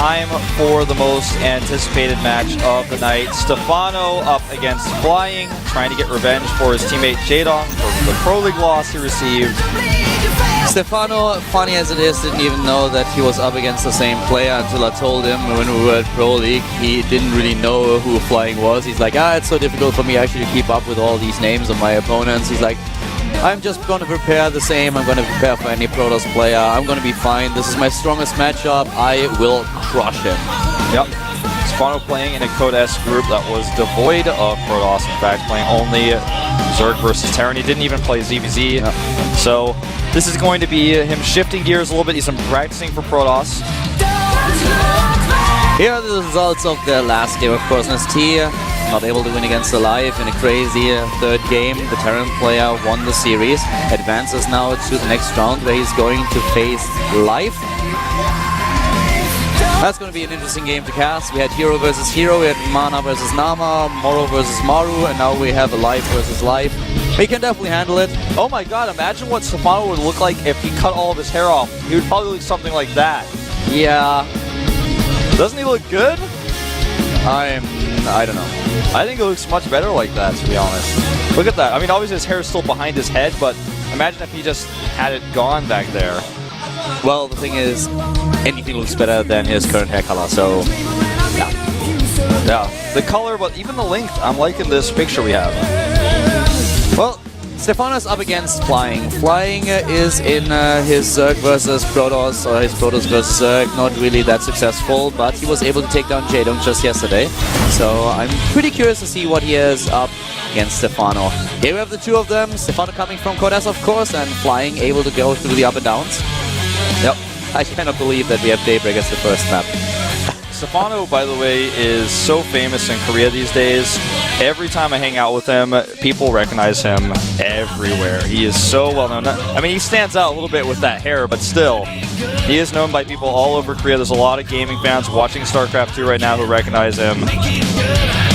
time for the most anticipated match of the night. Stephano up against Flying, trying to get revenge for his teammate Jadong for the Pro League loss he received. Stephano, funny as it is, didn't even know that he was up against the same player until I told him when we were at Pro League. He didn't really know who Flying was. He's like, it's so difficult for me actually to keep up with all these names of my opponents. He's like, I'm just going to prepare the same. I'm going to prepare for any Protoss player. I'm going to be fine. This is my strongest matchup. I will crush him. Yep. Stephano playing in a Code S group that was devoid of Protoss. In fact, playing only Zerg versus Terran. He didn't even play ZVZ. Yep. So this is going to be him shifting gears a little bit. He's been practicing for Protoss. Here are the results of their last game, of course. ST not able to win against Alive in a crazy third game. The Terran player won the series, advances now to the next round where he's going to face Life. That's going to be an interesting game to cast. We had Hero versus Hero, we had Mana versus Nama, Moro versus Maru, and now we have Alive versus Life. He can definitely handle it. Oh my god, imagine what Stephano would look like if he cut all of his hair off. He would probably look something like that. Yeah. Doesn't he look good? I don't know. I think it looks much better like that, to be honest. Look at that. I mean, obviously his hair is still behind his head, but imagine if he just had it gone back there. Well, the thing is, anything looks better than his current hair color, so yeah. Yeah, the color, but even the length, I'm liking this picture we have. Well, Stephano's up against Flying. Flying is in his Zerg versus Protoss, or his Protoss versus Zerg, not really that successful, but he was able to take down Jadong just yesterday. So I'm pretty curious to see what he is up against Stephano. Here we have the two of them, Stephano coming from Codes, of course, and Flying able to go through the up and downs. Yep, I cannot believe that we have Daybreak as the first map. Stephano, by the way, is so famous in Korea these days. Every time I hang out with him, people recognize him everywhere. He is so well known. I mean, he stands out a little bit with that hair, but still, he is known by people all over Korea. There's a lot of gaming fans watching StarCraft 2 right now who recognize him.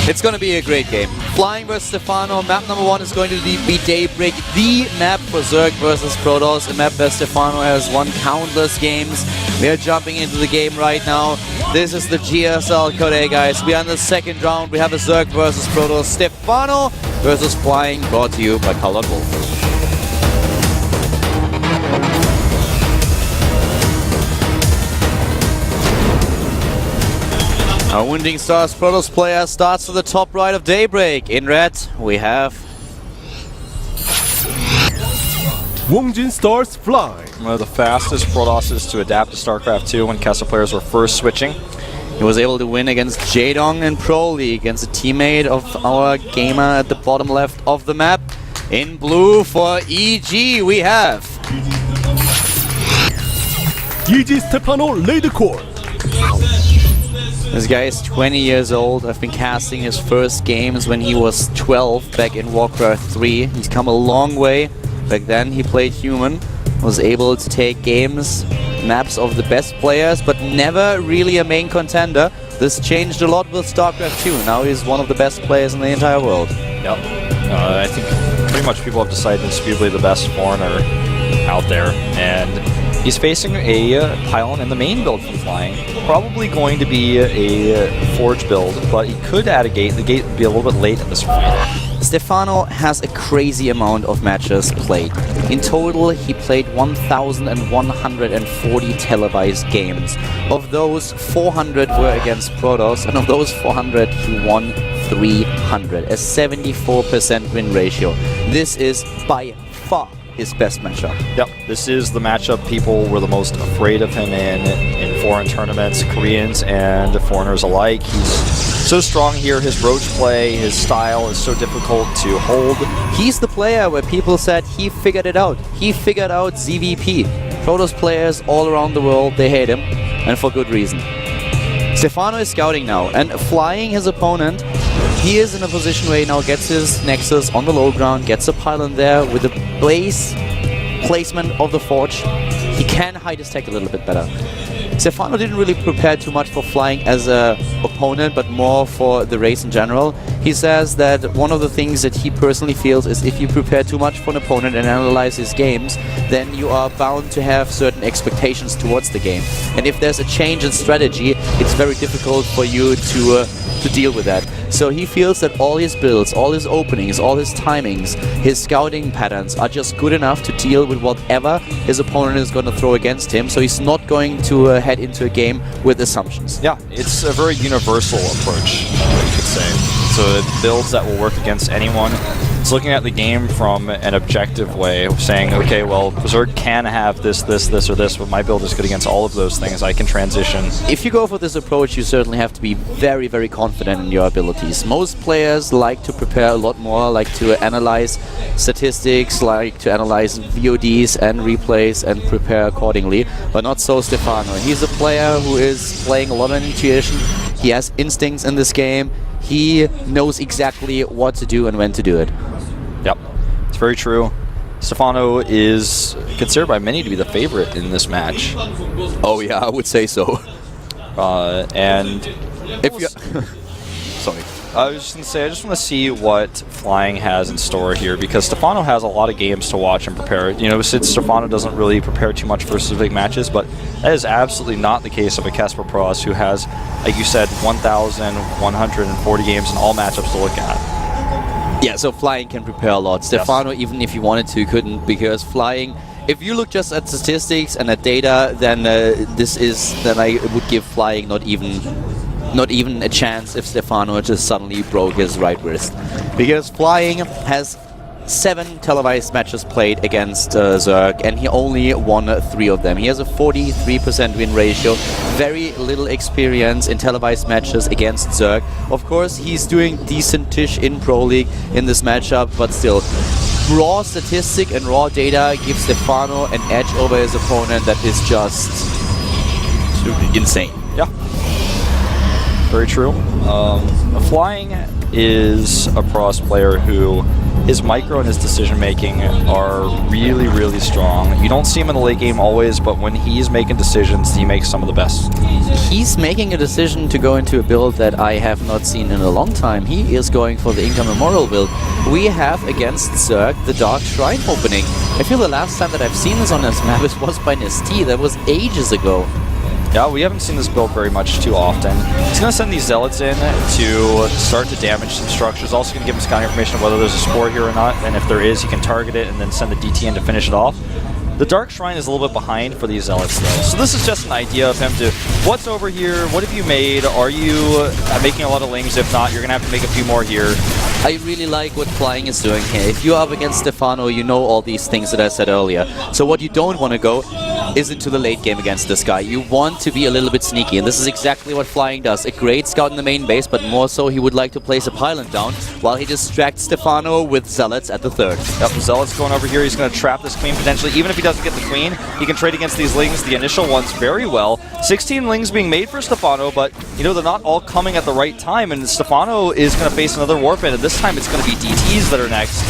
It's going to be a great game. Flying versus Stephano. Map number 1 is going to be Daybreak, the map for Zerg versus Protoss, a map that Stephano has won countless games. We are jumping into the game right now. This is the GSL Code A, guys. We are in the second round. We have a Zerg versus Protoss. Stephano versus Flying, brought to you by Colored Wolf. Our Wounding Stars Protoss player starts to the top right of Daybreak. In red, we have Wounding Stars Fly. One of the fastest Protosses to adapt to StarCraft 2 when Kessel players were first switching. He was able to win against Jadong in Pro League, against a teammate of our gamer at the bottom left of the map. In blue for EG, we have EG Stephano Ladycore. This guy is 20 years old. I've been casting his first games when he was 12 back in Warcraft 3. He's come a long way. Back then he played human, was able to take games, maps of the best players, but never really a main contender. This changed a lot with StarCraft 2. Now he's one of the best players in the entire world. Yep. I think pretty much people have decided disputably the best foreigner out there, and he's facing a pylon in the main build from Flying. Probably going to be a Forge build, but he could add a gate. The gate would be a little bit late at this point. Stephano has a crazy amount of matches played. In total, he played 1,140 televised games. Of those, 400 were against Protoss, and of those 400, he won 300, a 74% win ratio. This is by far his best matchup. Yep, this is the matchup people were the most afraid of him in foreign tournaments, Koreans and foreigners alike. He's so strong here, his roach play, his style is so difficult to hold. He's the player where people said he figured it out. He figured out ZVP. Protoss players all around the world, they hate him, and for good reason. Stephano is scouting now, and Flying his opponent. He is in a position where he now gets his Nexus on the low ground, gets a pylon there with the base placement of the Forge. he can hide his tech a little bit better. Stephano didn't really prepare too much for flying as a opponent, but more for the race in general. He says that one of the things that he personally feels is if you prepare too much for an opponent and analyze his games, then you are bound to have certain expectations towards the game. And if there's a change in strategy, it's very difficult for you to deal with that. So he feels that all his builds, all his openings, all his timings, his scouting patterns are just good enough to deal with whatever his opponent is going to throw against him. So he's not going to head into a game with assumptions. Yeah, it's a very universal approach, you could say. So it builds that will work against anyone. It's looking at the game from an objective way, saying, okay, well, Berserk can have this, or this, but my build is good against all of those things. I can transition. If you go for this approach, you certainly have to be very, very confident in your abilities. Most players like to prepare a lot more, like to analyze statistics, like to analyze VODs and replays and prepare accordingly, but not so Stephano. He's a player who is playing a lot on intuition. He has instincts in this game. He knows exactly what to do and when to do it. Yep, it's very true. Stephano is considered by many to be the favorite in this match. Oh yeah, I would say so. And if you sorry. I was just going to say, I just want to see what Flying has in store here, because Stephano has a lot of games to watch and prepare. You know, since Stephano doesn't really prepare too much for specific matches, but that is absolutely not the case of a Casper Pros, who has, like you said, 1,140 games and all matchups to look at. Yeah, so Flying can prepare a lot. Stephano, even if he wanted to, couldn't, because Flying, if you look just at statistics and at data, then I would give Flying not even a chance if Stephano just suddenly broke his right wrist. Because Flying has 7 televised matches played against Zerg, and he only won 3 of them. He has a 43% win ratio, very little experience in televised matches against Zerg. Of course, he's doing decent-ish in Pro League in this matchup, but still, raw statistic and raw data gives Stephano an edge over his opponent that is just insane. Yeah. Very true. Flying is a Pros player who, his micro and his decision making are really, really strong. You don't see him in the late game always, but when he's making decisions, he makes some of the best. He's making a decision to go into a build that I have not seen in a long time. He is going for the Inca Memorial build. We have against Zerg the Dark Shrine opening. I feel the last time that I've seen this on this map was by Nesti. That was ages ago. Yeah, we haven't seen this build very much too often. He's going to send these Zealots in to start to damage some structures. Also going to give him scouting information of whether there's a Spore here or not, and if there is, he can target it and then send the DT in to finish it off. The Dark Shrine is a little bit behind for these Zealots, though. So this is just an idea of him to, what's over here? What have you made? Are you making a lot of lings? If not, you're going to have to make a few more here. I really like what Flying is doing here. If you're up against Stephano, you know all these things that I said earlier. So what you don't want to go is into the late game against this guy. You want to be a little bit sneaky, and this is exactly what Flying does. A great scout in the main base, but more so he would like to place a pylon down while he distracts Stephano with Zealots at the third. Yep, Zealots going over here. He's going to trap this Queen potentially. Even if he doesn't get the Queen, he can trade against these Lings, the initial ones, very well. 16 Lings being made for Stephano, but, you know, they're not all coming at the right time, and Stephano is going to face another Warped, and this time it's going to be DTs that are next.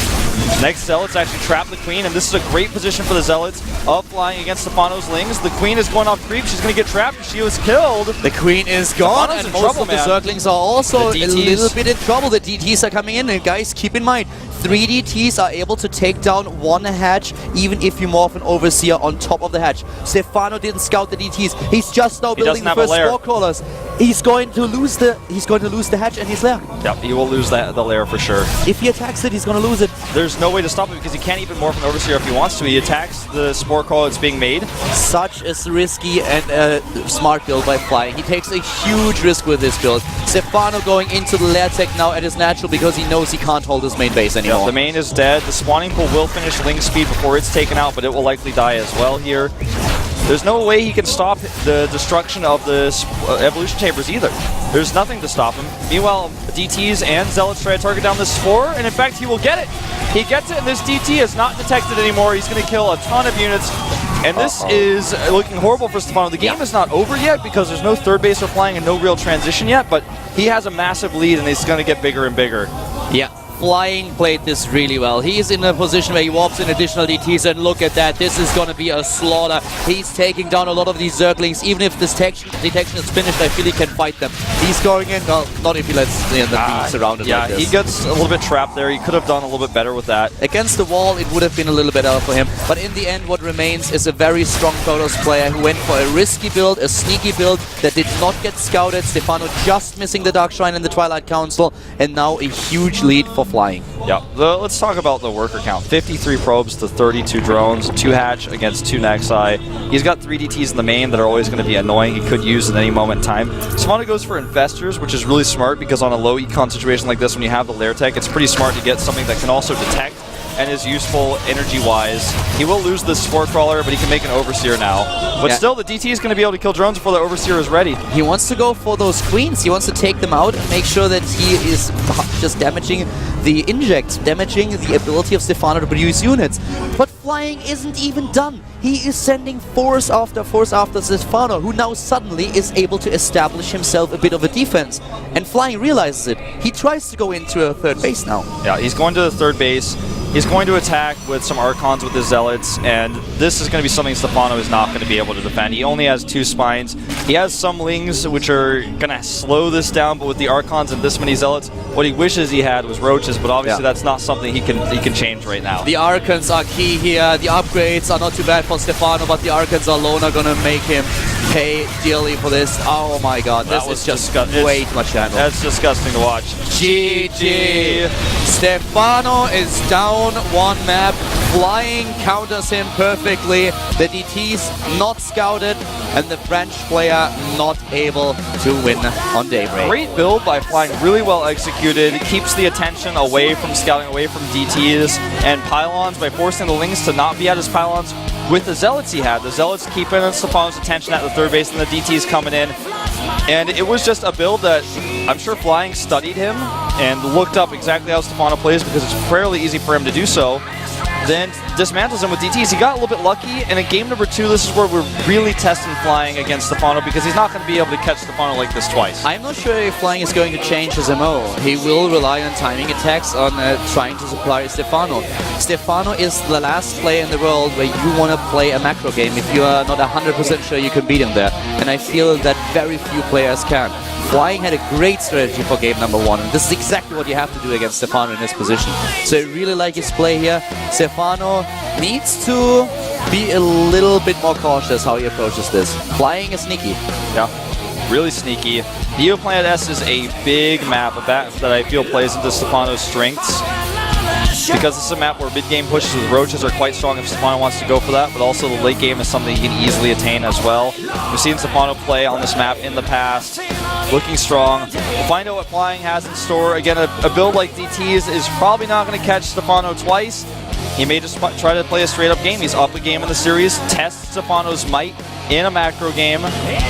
Next, Zealots actually trap the Queen, and this is a great position for the Zealots of Flying against Stephano's Lings. The Queen is going off creep. She's going to get trapped. She was killed. The Queen is gone, Stephano's and in most trouble, of the man. Zerglings are also a The DTs. little bit in trouble. The DTs are coming in, and guys, keep in mind, 3 DTs are able to take down 1 hatch, even if you morph an Overseer on top of the hatch. Stephano didn't scout the DTs. He's just now building the first Spore Crawlers. He's going to lose the hatch and his lair. Yep, he will lose the lair for sure. If he attacks it, he's going to lose it. There's no way to stop him because he can't even morph an Overseer if he wants to. He attacks the Spore Crawl that's being made. Such a risky and smart build by Flying. He takes a huge risk with this build. Stephano going into the lair tech now at his natural because he knows he can't hold his main base anymore. Yep, the main is dead. The spawning pool will finish Ling speed before it's taken out, but it will likely die as well here. There's no way he can stop the destruction of the evolution chambers either. There's nothing to stop him. Meanwhile, DTs and Zealots try to target down this Spore, and in fact, he will get it. He gets it, and this DT is not detected anymore. He's going to kill a ton of units, and this is looking horrible for Stephano. The game is not over yet because there's no third base for Flying and no real transition yet, but he has a massive lead, and it's going to get bigger and bigger. Yeah. Flying played this really well. He is in a position where he warps in additional DTs, and look at that. This is going to be a slaughter. He's taking down a lot of these Zerglings. Even if this detection is finished, I feel he can fight them. He's going in, well, not if he lets them be surrounded like this. Yeah, he gets a little bit trapped there. He could have done a little bit better with that. Against the wall, it would have been a little better for him. But in the end, what remains is a very strong Protoss player who went for a risky build, a sneaky build that did not get scouted. Stephano just missing the Dark Shrine and the Twilight Council, and now a huge lead for Flying. Yeah, let's talk about the worker count. 53 probes to 32 drones, 2 hatch against 2 Naxi. He's got 3 DTs in the main that are always going to be annoying. He could use at any moment in time. Stephano goes for Infestors, which is really smart because on a low econ situation like this, when you have the Lair Tech, it's pretty smart to get something that can also detect and is useful energy-wise. He will lose this Spore Crawler, but he can make an Overseer now. But still, the DT is going to be able to kill drones before the Overseer is ready. He wants to go for those Queens. He wants to take them out and make sure that he is just damaging the inject, damaging the ability of Stephano to produce units. But Flying isn't even done. He is sending force after Stephano, who now suddenly is able to establish himself a bit of a defense. And Flying realizes it. He tries to go into a third base now. Yeah, he's going to the third base. He's going to attack with some Archons with his Zealots, and this is going to be something Stephano is not going to be able to defend. He only has 2 Spines. He has some Lings, which are going to slow this down, but with the Archons and this many Zealots, what he wishes he had was Roaches, but obviously that's not something he can change right now. The Archons are key here. The upgrades are not too bad for Stephano, but the Archons alone are going to make him pay dearly for this. Oh my god, this is just way too much to handle. That's disgusting to watch. GG! Stephano is down 1 map. Flying counters him perfectly. The DTs not scouted, and the French player not able to win on Daybreak. Great build by Flying, really well executed. It keeps the attention away from scouting, away from DTs and pylons by forcing the Lings to not be at his pylons with the Zealots he had. The Zealots keeping Stephano's attention at the third base and the DTs coming in. And it was just a build that I'm sure Flying studied him and looked up exactly how Stephano plays because it's fairly easy for him to do so. Then dismantles him with DTs. He got a little bit lucky, and in game number 2, this is where we're really testing Flying against Stephano because he's not going to be able to catch Stephano like this twice. I'm not sure if Flying is going to change his MO. He will rely on timing attacks, on trying to supply Stephano. Stephano is the last player in the world where you want to play a macro game if you are not 100% sure you can beat him there. And I feel that very few players can. Flying had a great strategy for game number 1, and this is exactly what you have to do against Stephano in his position. So I really like his play here. Stephano needs to be a little bit more cautious how he approaches this. Flying is sneaky. Yeah, really sneaky. Neo Planet S is a big map, a map that I feel plays into Stephano's strengths. Because this is a map where mid-game pushes with Roaches are quite strong if Stephano wants to go for that, but also the late game is something he can easily attain as well. We've seen Stephano play on this map in the past, looking strong. We'll find out what Flying has in store. Again, a build like DT's is probably not going to catch Stephano twice. He may just try to play a straight-up game. He's up a game in the series, test Stephano's might in a macro game.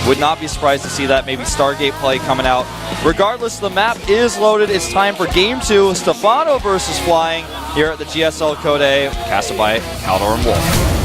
Would not be surprised to see that. Maybe Stargate play coming out. Regardless, the map is loaded. It's time for Game 2, Stephano versus Flying here at the GSL Code A, casted by Haldor and Wolf.